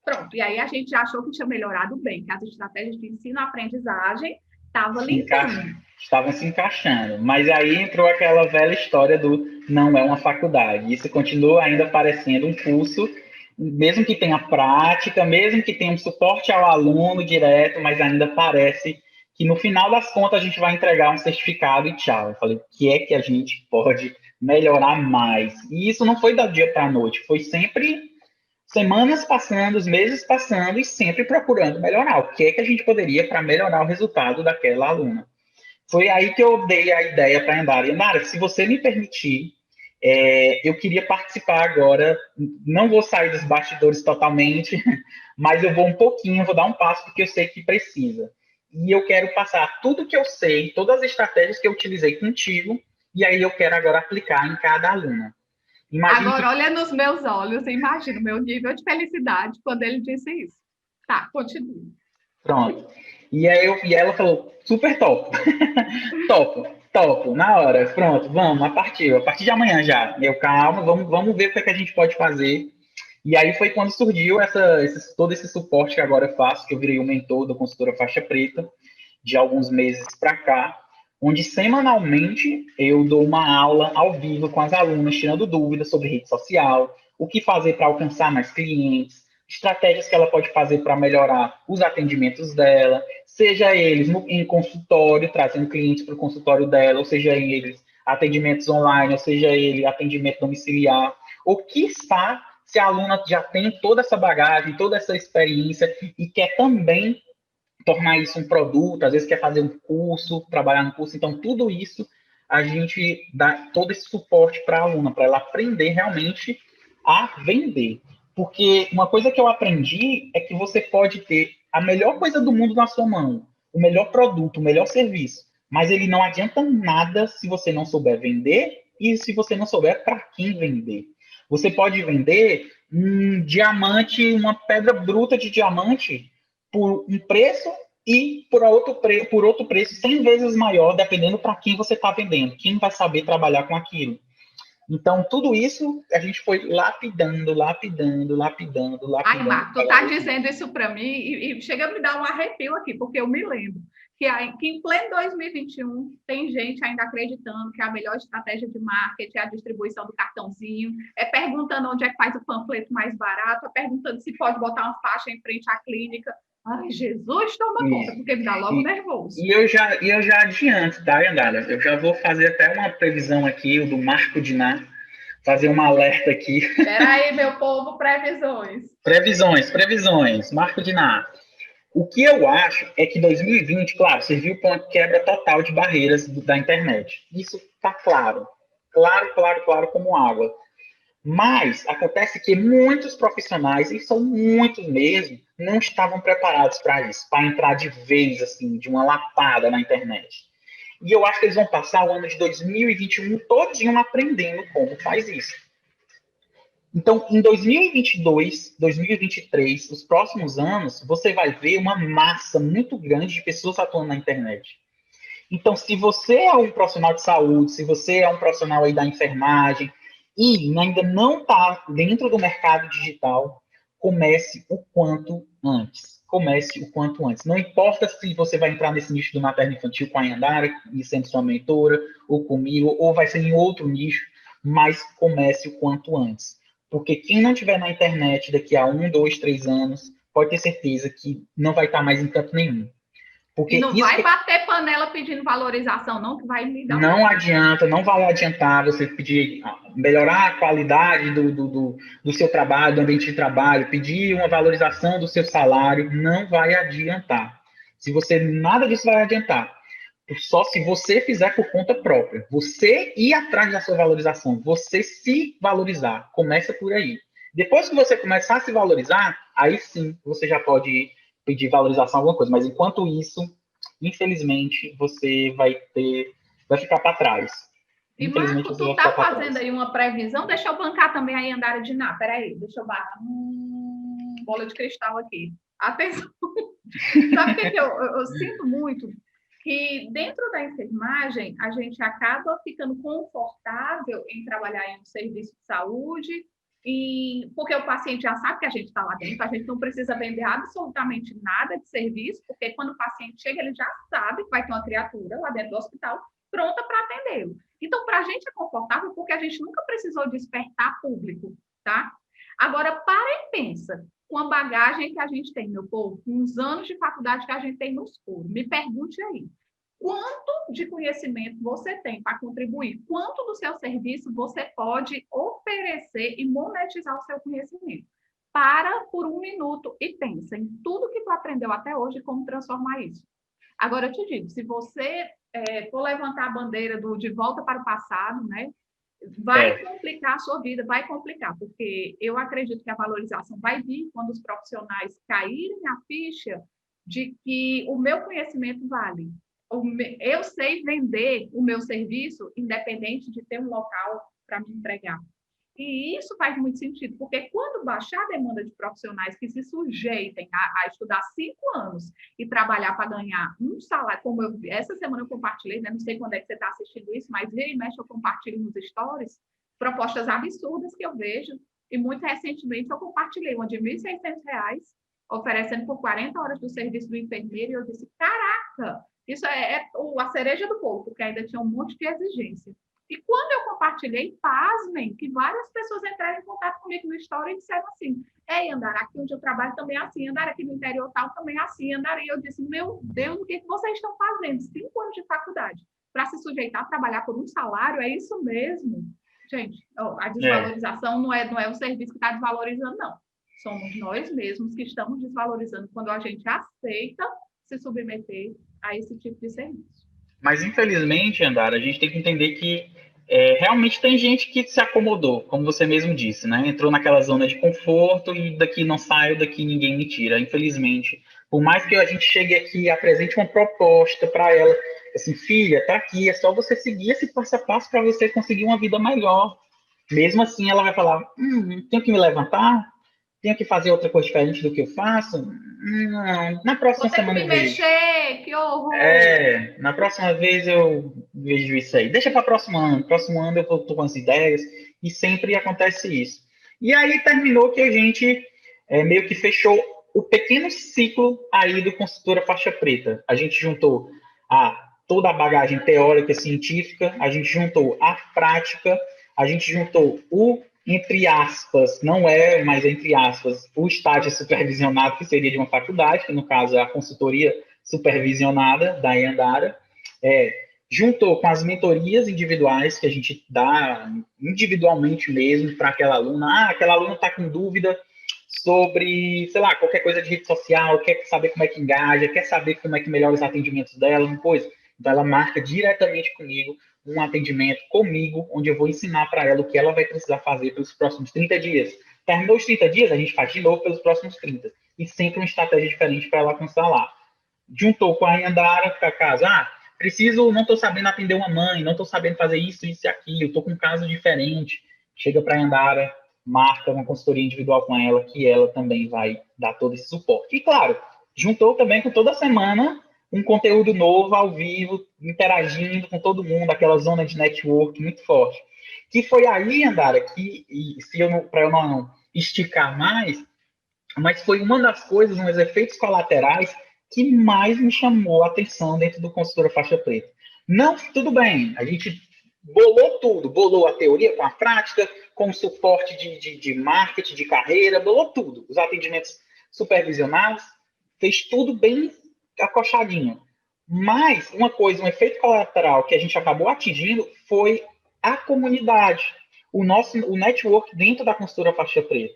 Pronto, e aí a gente já achou que tinha melhorado bem, que as estratégias de ensino-aprendizagem estavam linkando. Estavam se encaixando. Mas aí entrou aquela velha história do não é uma faculdade. Isso continua ainda parecendo um curso, mesmo que tenha prática, mesmo que tenha um suporte ao aluno direto, mas ainda parece que no final das contas a gente vai entregar um certificado e tchau. Eu falei, o que é que a gente pode melhorar mais? E isso não foi da dia para a noite, foi sempre semanas passando, os meses passando e sempre procurando melhorar. O que é que a gente poderia para melhorar o resultado daquela aluna? Foi aí que eu dei a ideia para a Andara. Andara, se você me permitir, eu queria participar agora. Não vou sair dos bastidores totalmente, mas eu vou um pouquinho, vou dar um passo porque eu sei que precisa. E eu quero passar tudo que eu sei, todas as estratégias que eu utilizei contigo, e aí eu quero agora aplicar em cada aluna. Imagine Agora, que... olha nos meus olhos e imagina o meu nível de felicidade quando ele disse isso. Tá, continue. Pronto. E ela falou, super top. Topo, na hora. Pronto, vamos, a partir de amanhã já. Eu, calma, vamos ver o que, é que a gente pode fazer. E aí foi quando surgiu todo esse suporte que agora eu faço, que eu virei o mentor da consultora Faixa Preta, de alguns meses para cá, onde semanalmente eu dou uma aula ao vivo com as alunas, tirando dúvidas sobre rede social, o que fazer para alcançar mais clientes, estratégias que ela pode fazer para melhorar os atendimentos dela, seja eles em consultório, trazendo clientes para o consultório dela, ou seja eles atendimentos online, ou seja ele atendimento domiciliar, ou quiçá se a aluna já tem toda essa bagagem, toda essa experiência e quer também tornar isso um produto, às vezes quer fazer um curso, trabalhar no curso, então tudo isso a gente dá todo esse suporte para a aluna, para ela aprender realmente a vender. Porque uma coisa que eu aprendi é que você pode ter a melhor coisa do mundo na sua mão, o melhor produto, o melhor serviço, mas ele não adianta nada se você não souber vender e se você não souber para quem vender. Você pode vender um diamante, uma pedra bruta de diamante por um preço e por outro preço 100 vezes maior, dependendo para quem você está vendendo, quem vai saber trabalhar com aquilo. Então, tudo isso a gente foi lapidando. Ai, Marco, tu tá dizendo isso para mim e chega a me dar um arrepio aqui, porque eu me lembro que em pleno 2021 tem gente ainda acreditando que a melhor estratégia de marketing é a distribuição do cartãozinho, é perguntando onde é que faz o panfleto mais barato, é perguntando se pode botar uma faixa em frente à clínica. Ai, Jesus, toma conta, porque me dá logo nervoso. Eu já adianto, tá, Yandara? Eu já vou fazer até uma previsão aqui, o do Marco Diná, fazer um alerta aqui. Espera aí, meu povo, previsões. Previsões, Marco Diná. O que eu acho é que 2020, claro, serviu para uma quebra total de barreiras da internet. Isso está claro. Claro como água. Mas acontece que muitos profissionais, e são muitos mesmo, não estavam preparados para isso, para entrar de vez, assim, de uma lapada na internet. E eu acho que eles vão passar o ano de 2021 todinho aprendendo como faz isso. Então, em 2022, 2023, os próximos anos, você vai ver uma massa muito grande de pessoas atuando na internet. Então, se você é um profissional de saúde, se você é um profissional aí da enfermagem e ainda não está dentro do mercado digital, comece o quanto antes. Comece o quanto antes. Não importa se você vai entrar nesse nicho do materno-infantil com a Yandara, e sendo sua mentora, ou comigo, ou vai ser em outro nicho, mas comece o quanto antes. Porque quem não estiver na internet daqui a 1, 2, 3 anos, pode ter certeza que não vai estar mais em canto nenhum. Porque e não vai bater panela pedindo valorização, não, que vai me dar Não adianta, não vai adiantar você pedir, melhorar a qualidade do seu trabalho, do ambiente de trabalho, pedir uma valorização do seu salário, não vai adiantar. Se você, nada disso vai adiantar. Só se você fizer por conta própria. Você ir atrás da sua valorização, você se valorizar. Começa por aí. Depois que você começar a se valorizar, aí sim você já pode pedir valorização alguma coisa. Mas enquanto isso, infelizmente, você vai ficar para trás. E, Marco, tu tá fazendo aí uma previsão? Deixa eu bancar também a Yandara de Ná. Peraí, deixa eu bater. Bola de cristal aqui. Atenção. Sabe o que eu sinto muito? Que dentro da enfermagem, a gente acaba ficando confortável em trabalhar em um serviço de saúde, porque o paciente já sabe que a gente está lá dentro, a gente não precisa vender absolutamente nada de serviço, porque quando o paciente chega, ele já sabe que vai ter uma criatura lá dentro do hospital pronta para atendê-lo. Então, para a gente é confortável porque a gente nunca precisou despertar público, tá? Agora, para e pensa, com a bagagem que a gente tem, meu povo, com os anos de faculdade que a gente tem nos cursos, me pergunte aí, quanto de conhecimento você tem para contribuir? Quanto do seu serviço você pode oferecer e monetizar o seu conhecimento? Para por um minuto e pensa em tudo que tu aprendeu até hoje e como transformar isso. Agora, eu te digo, se você for levantar a bandeira de volta para o passado, né? Vai complicar a sua vida, vai complicar, porque eu acredito que a valorização vai vir quando os profissionais caírem a ficha de que o meu conhecimento vale. Eu sei vender o meu serviço, independente de ter um local para me empregar. E isso faz muito sentido, porque quando baixar a demanda de profissionais que se sujeitem a estudar 5 anos e trabalhar para ganhar um salário, como essa semana eu compartilhei, né? Não sei quando é que você está assistindo isso, mas vira e mexe eu compartilho nos stories, propostas absurdas que eu vejo, e muito recentemente eu compartilhei uma de R$ 1.600, oferecendo por 40 horas do serviço do enfermeiro, e eu disse, caraca, isso é a cereja do bolo, porque ainda tinha um monte de exigência. E quando eu compartilhei, pasmem, que várias pessoas entraram em contato comigo no story e disseram assim, ei, Yandara, aqui onde eu trabalho também é assim, Yandara, aqui no interior tal também é assim, Yandara. E eu disse, meu Deus, o que vocês estão fazendo? 5 anos de faculdade para se sujeitar a trabalhar por um salário, é isso mesmo? Gente, a desvalorização não é o serviço que está desvalorizando, não. Somos nós mesmos que estamos desvalorizando quando a gente aceita se submeter a esse tipo de serviço. Mas, infelizmente, Andara, a gente tem que entender que realmente tem gente que se acomodou, como você mesmo disse, né? Entrou naquela zona de conforto e daqui não saio, daqui ninguém me tira, infelizmente. Por mais que a gente chegue aqui e apresente uma proposta para ela, assim, filha, tá aqui, é só você seguir esse passo a passo para você conseguir uma vida melhor. Mesmo assim, ela vai falar, tenho que me levantar? Tenho que fazer outra coisa diferente do que eu faço? Não, na próxima semana eu vejo. Mexer, que horror! Na próxima vez eu vejo isso aí. Deixa para próximo ano. Próximo ano eu tô com as ideias e sempre acontece isso. E aí terminou que a gente meio que fechou o pequeno ciclo aí do Consultora Faixa Preta. A gente juntou toda a bagagem teórica científica, a gente juntou a prática, a gente juntou entre aspas, não é, mas entre aspas, o estágio supervisionado, que seria de uma faculdade, que no caso é a consultoria supervisionada da Yandara, juntou com as mentorias individuais que a gente dá individualmente mesmo para aquela aluna. Aquela aluna está com dúvida sobre, sei lá, qualquer coisa de rede social, quer saber como é que engaja, quer saber como é que melhora os atendimentos dela, uma coisa. Então, ela marca diretamente comigo um atendimento comigo, onde eu vou ensinar para ela o que ela vai precisar fazer pelos próximos 30 dias. Terminou os 30 dias, a gente faz de novo pelos próximos 30. E sempre uma estratégia diferente para ela alcançar lá. Juntou com a Yandara para casa. Não estou sabendo atender uma mãe, não estou sabendo fazer isso e aquilo, estou com um caso diferente. Chega para a Yandara, marca uma consultoria individual com ela, que ela também vai dar todo esse suporte. E, claro, juntou também com toda semana um conteúdo novo, ao vivo, interagindo com todo mundo, aquela zona de network muito forte. Que foi aí, Yandara, para eu não esticar mais, mas foi uma das coisas, uns efeitos colaterais que mais me chamou a atenção dentro do Consultora Faixa Preta. Não, tudo bem, a gente bolou tudo, bolou a teoria com a prática, com o suporte de marketing, de carreira, bolou tudo, os atendimentos supervisionados, fez tudo bem acochadinho. Mas uma coisa, um efeito colateral que a gente acabou atingindo foi a comunidade, o network dentro da Consultora Faixa Preta.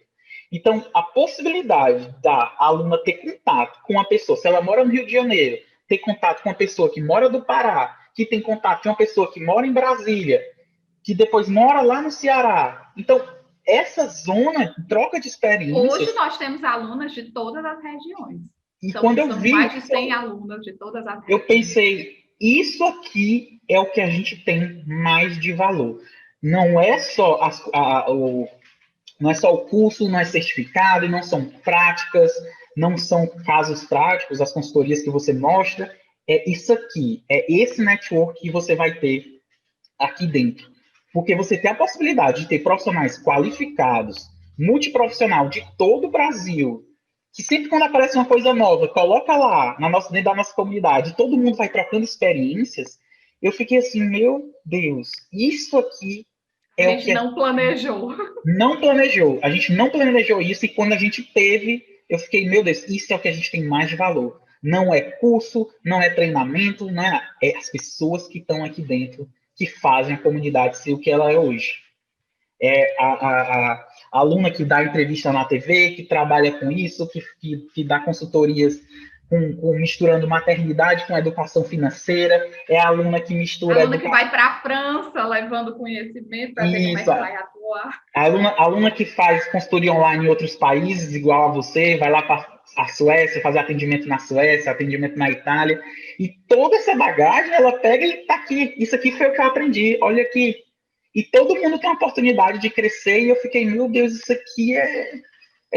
Então, a possibilidade da aluna ter contato com uma pessoa, se ela mora no Rio de Janeiro, ter contato com uma pessoa que mora do Pará, que tem contato com uma pessoa que mora em Brasília, que depois mora lá no Ceará. Então, essa zona, troca de experiências... Hoje nós temos alunas de todas as regiões. E quando eu vi... mais de 100 alunas de todas as regiões. Eu pensei, isso aqui é o que a gente tem mais de valor. Não é só não é só o curso, não é certificado, não são práticas, não são casos práticos, as consultorias que você mostra, é isso aqui, é esse network que você vai ter aqui dentro. Porque você tem a possibilidade de ter profissionais qualificados, multiprofissional de todo o Brasil, que sempre quando aparece uma coisa nova, coloca lá dentro da nossa comunidade, todo mundo vai trocando experiências. Eu fiquei assim, meu Deus, isso aqui é o que... A gente não planejou. Não planejou. A gente não planejou isso e quando a gente teve, eu fiquei, meu Deus, isso é o que a gente tem mais de valor. Não é curso, não é treinamento, não é as pessoas que estão aqui dentro que fazem a comunidade ser o que ela é hoje. É a aluna que dá entrevista na TV, que trabalha com isso, que dá consultorias misturando maternidade com educação financeira, é a aluna que mistura... A aluna que vai para a França levando conhecimento para ver como é que vai atuar. A aluna que faz consultoria online em outros países, igual a você, vai lá para a Suécia, fazer atendimento na Suécia, atendimento na Itália, e toda essa bagagem ela pega e tá aqui. Isso aqui foi o que eu aprendi, olha aqui. E todo mundo tem a oportunidade de crescer, e eu fiquei, meu Deus, isso aqui é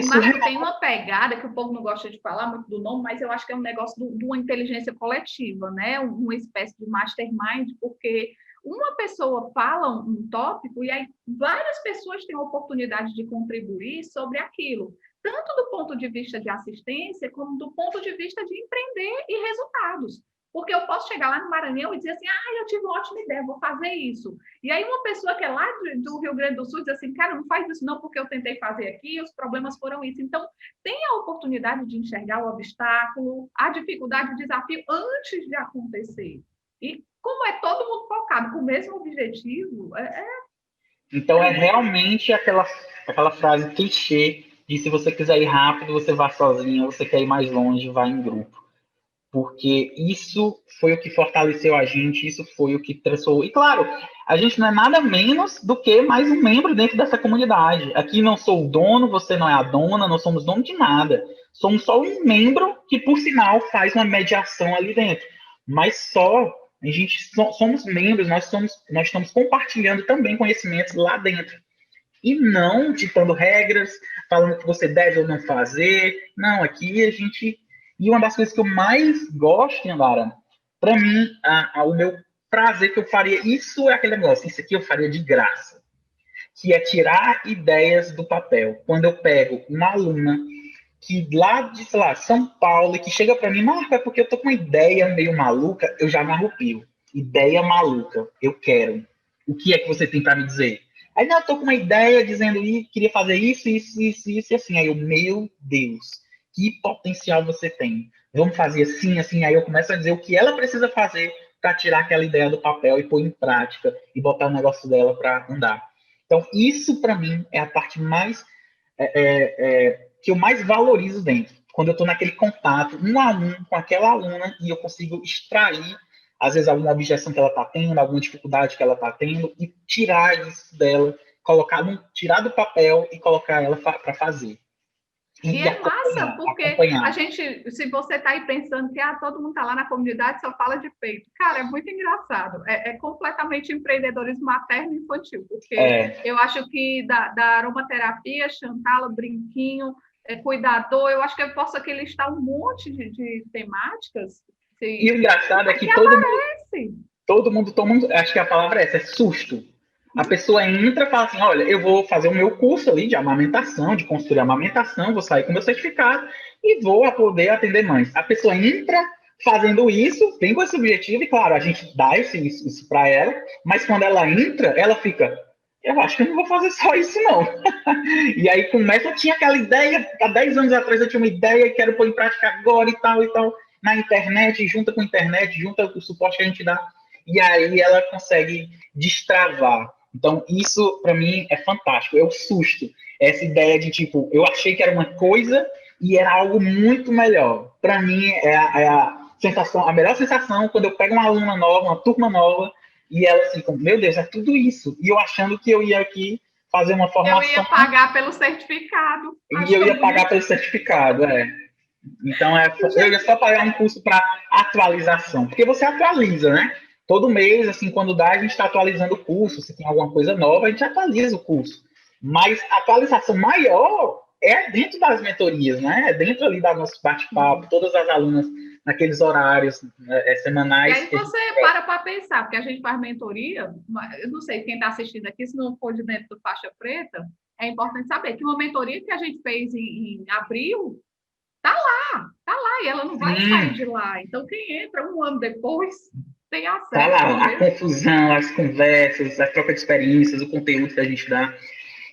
Marco, tem uma pegada que o povo não gosta de falar muito do nome, mas eu acho que é um negócio de uma inteligência coletiva, né? Uma espécie de mastermind, porque uma pessoa fala um tópico e aí várias pessoas têm a oportunidade de contribuir sobre aquilo, tanto do ponto de vista de assistência, como do ponto de vista de empreender e resultados. Porque eu posso chegar lá no Maranhão e dizer assim, eu tive uma ótima ideia, vou fazer isso. E aí uma pessoa que é lá do Rio Grande do Sul diz assim, cara, não faz isso não, porque eu tentei fazer aqui e os problemas foram isso. Então, tem a oportunidade de enxergar o obstáculo, a dificuldade, o desafio antes de acontecer. E como é todo mundo focado com o mesmo objetivo, Então, é realmente aquela frase clichê de se você quiser ir rápido, você vá sozinho, você quer ir mais longe, vá em grupo. Porque isso foi o que fortaleceu a gente, isso foi o que transformou. E claro, a gente não é nada menos do que mais um membro dentro dessa comunidade. Aqui não sou o dono, você não é a dona, não somos dono de nada. Somos só um membro que, por sinal, faz uma mediação ali dentro. Mas só, a gente somos membros, nós estamos compartilhando também conhecimentos lá dentro. E não ditando regras, falando que você deve ou não fazer. Não, aqui a gente... E uma das coisas que eu mais gosto, Yandara, para mim, o meu prazer que eu faria, isso é aquele negócio, isso aqui eu faria de graça, que é tirar ideias do papel. Quando eu pego uma aluna que lá de, sei lá, São Paulo, e que chega para mim, Marco, é porque eu tô com uma ideia meio maluca, eu já me arrepio. Ideia maluca, eu quero. O que é que você tem para me dizer? Aí, não, eu tô com uma ideia dizendo que queria fazer isso, e assim. Aí eu, meu Deus, que potencial você tem. Vamos fazer assim, assim. Aí eu começo a dizer o que ela precisa fazer para tirar aquela ideia do papel e pôr em prática e botar o negócio dela para andar. Então, isso para mim é a parte mais que eu mais valorizo dentro. Quando eu estou naquele contato, um a um, com aquela aluna, e eu consigo extrair, às vezes, alguma objeção que ela está tendo, alguma dificuldade que ela está tendo, e tirar isso dela, tirar do papel e colocar ela para fazer. E é massa, porque a acompanhar. gente, se você está aí pensando que todo mundo está lá na comunidade só fala de peito, cara, é muito engraçado. É completamente empreendedorismo materno e infantil, porque eu acho que da aromaterapia, Chantala, Brinquinho, cuidador, eu acho que eu posso aqui listar um monte de temáticas. E o engraçado é que todo mundo toma, acho que a palavra é essa, é susto. A pessoa entra e fala assim, olha, eu vou fazer o meu curso ali de amamentação, de construir amamentação, vou sair com meu certificado e vou poder atender mães. A pessoa entra fazendo isso, tem com esse objetivo, e claro, a gente dá isso para ela, mas quando ela entra, ela fica, eu acho que eu não vou fazer só isso não. E aí começa, eu tinha aquela ideia, há 10 anos atrás eu tinha uma ideia e quero pôr em prática agora e tal, na internet, junta com a internet, junta com o suporte que a gente dá, e aí ela consegue destravar. Então, isso, para mim, é fantástico. É o susto. Essa ideia de, tipo, eu achei que era uma coisa e era algo muito melhor. Para mim, a sensação, a melhor sensação quando eu pego uma aluna nova, uma turma nova, e ela assim, meu Deus, é tudo isso. E eu achando que eu ia aqui fazer uma formação. Eu ia pagar pelo certificado. E eu ia pagar pelo certificado, Então, eu ia só pagar um curso para atualização. Porque você atualiza, né? Todo mês, assim, quando dá, a gente está atualizando o curso. Se tem alguma coisa nova, a gente atualiza o curso. Mas a atualização maior é dentro das mentorias, né? É dentro ali da nosso bate-papo, todas as alunas naqueles horários semanais. E aí você para pensar, porque a gente faz mentoria, eu não sei quem está assistindo aqui, se não for de dentro do Faixa Preta, é importante saber que uma mentoria que a gente fez em abril, tá lá, e ela não vai sair de lá. Então, quem entra um ano depois tem acesso. Tá lá, a confusão, as conversas, a troca de experiências, o conteúdo que a gente dá.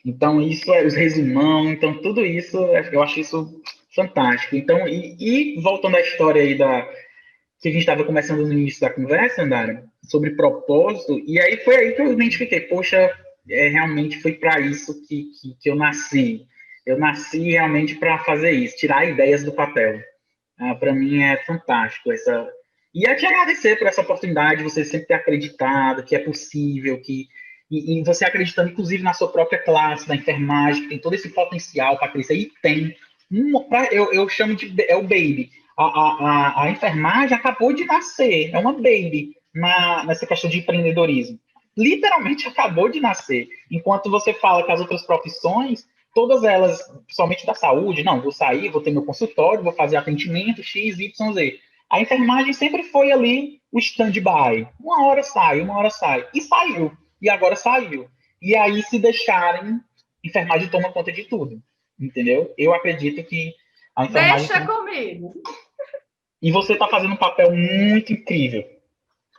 Então, isso é os resumão, então tudo isso, eu acho isso fantástico. Então, e voltando à história aí que a gente estava começando no início da conversa, Andara, sobre propósito, e aí foi aí que eu identifiquei, poxa, realmente foi para isso que eu nasci. Eu nasci realmente para fazer isso, tirar ideias do papel. Para mim é fantástico essa. E é te agradecer por essa oportunidade, você sempre ter acreditado que é possível, e você acreditando, inclusive, na sua própria classe, na enfermagem, que tem todo esse potencial para crescer, e tem. Eu chamo de o baby. A enfermagem acabou de nascer, é uma baby nessa questão de empreendedorismo. Literalmente acabou de nascer. Enquanto você fala que as outras profissões, todas elas, principalmente da saúde, não, vou sair, vou ter meu consultório, vou fazer atendimento X, Y, Z. A enfermagem sempre foi ali o stand-by. Uma hora sai, uma hora sai. E saiu. E agora saiu. E aí, se deixarem, a enfermagem toma conta de tudo. Entendeu? Eu acredito que a enfermagem... Deixa comigo. E você está fazendo um papel muito incrível.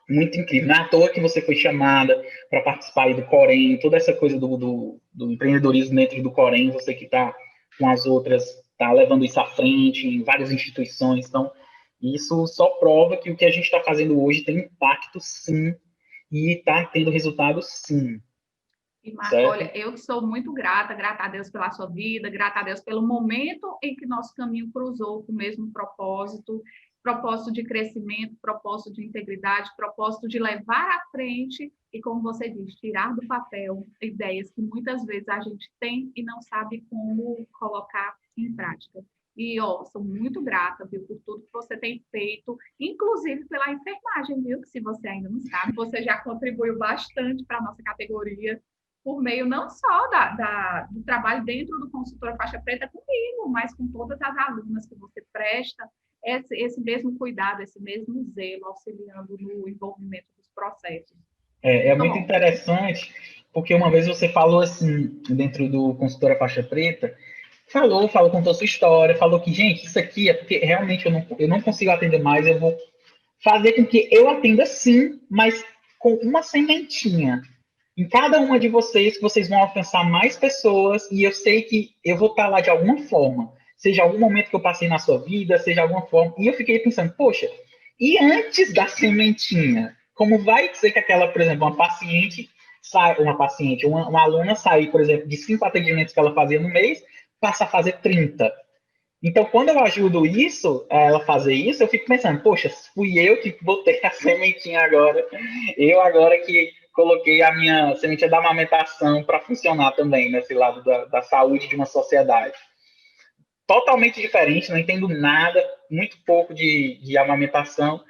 Muito incrível. Não é à toa que você foi chamada para participar aí do Corém, toda essa coisa do empreendedorismo dentro do Corém, você que está com as outras, está levando isso à frente em várias instituições. Então, isso só prova que o que a gente está fazendo hoje tem impacto, sim, e está tendo resultado, sim. E, Marco, olha, eu sou muito grata a Deus pela sua vida, grata a Deus pelo momento em que nosso caminho cruzou com o mesmo propósito de crescimento, propósito de integridade, propósito de levar à frente e, como você diz, tirar do papel ideias que muitas vezes a gente tem e não sabe como colocar em prática. E, sou muito grata, viu, por tudo que você tem feito, inclusive pela enfermagem, viu, que se você ainda não sabe, você já contribuiu bastante para a nossa categoria, por meio não só do trabalho dentro do consultor Faixa Preta comigo, mas com todas as alunas que você presta, esse mesmo cuidado, esse mesmo zelo, auxiliando no envolvimento dos processos. É muito interessante, porque uma vez você falou assim, dentro do consultora Faixa Preta, contou sua história, falou que, gente, isso aqui é porque realmente eu não consigo atender mais, eu vou fazer com que eu atenda sim, mas com uma sementinha. Em cada uma de vocês, que vocês vão alcançar mais pessoas, e eu sei que eu vou estar lá de alguma forma, seja algum momento que eu passei na sua vida, seja alguma forma. E eu fiquei pensando, poxa, e antes da sementinha? Como vai ser que aquela, por exemplo, uma aluna sair, por exemplo, de 5 atendimentos que ela fazia no mês, passa a fazer 30. Então, quando eu ajudo ela fazer isso, eu fico pensando, poxa, fui eu que botei a sementinha agora, eu agora que coloquei a minha sementinha da amamentação para funcionar também nesse lado da saúde de uma sociedade. Totalmente diferente, não entendo nada, muito pouco de amamentação,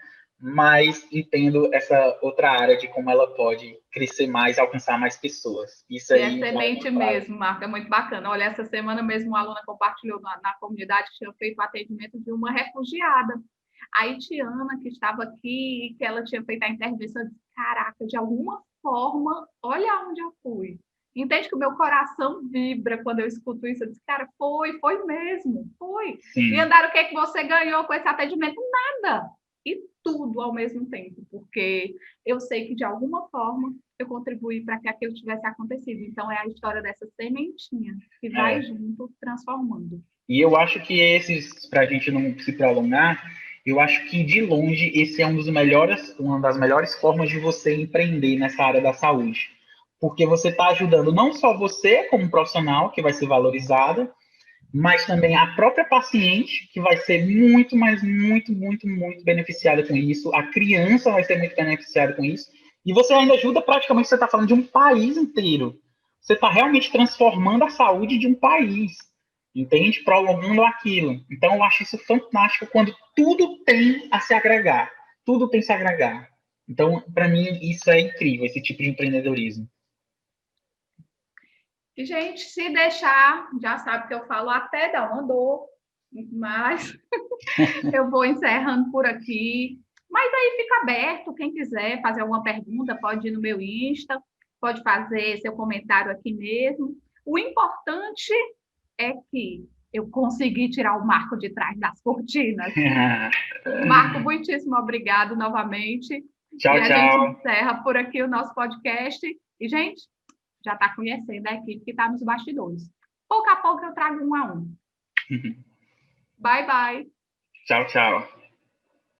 mas entendo essa outra área de como ela pode crescer mais, alcançar mais pessoas. Isso E é aí semente mesmo, Marco, é muito bacana. Olha, essa semana mesmo uma aluna compartilhou na comunidade que tinha feito o atendimento de uma refugiada. A Tiana, que estava aqui, que ela tinha feito a intervenção, eu disse, caraca, de alguma forma, olha onde eu fui. Entende que o meu coração vibra quando eu escuto isso? Eu disse, cara, foi mesmo, foi. Sim. E Andara, o que é que você ganhou com esse atendimento? Nada. E tudo ao mesmo tempo, porque eu sei que de alguma forma eu contribuí para que aquilo tivesse acontecido. Então, é a história dessa sementinha que vai junto transformando. E eu acho que para a gente não se prolongar, eu acho que de longe esse é uma das melhores formas de você empreender nessa área da saúde. Porque você está ajudando não só você como profissional, que vai ser valorizada, mas também a própria paciente, que vai ser muito, mas muito, muito, muito beneficiada com isso. A criança vai ser muito beneficiada com isso. E você ainda ajuda praticamente, você está falando de um país inteiro. Você está realmente transformando a saúde de um país, entende? Prolongando aquilo. Então, eu acho isso fantástico quando tudo tem a se agregar. Tudo tem a se agregar. Então, para mim, isso é incrível, esse tipo de empreendedorismo. E, gente, se deixar, já sabe que eu falo até dar uma dor, mas eu vou encerrando por aqui. Mas aí fica aberto, quem quiser fazer alguma pergunta, pode ir no meu Insta, pode fazer seu comentário aqui mesmo. O importante é que eu consegui tirar o Marco de trás das cortinas. Marco, muitíssimo obrigado novamente. Tchau, E a gente tchau. encerra por aqui o nosso podcast. E, gente, já está conhecendo a equipe que está nos bastidores. Pouco a pouco eu trago um a um. Bye, bye. Tchau, tchau.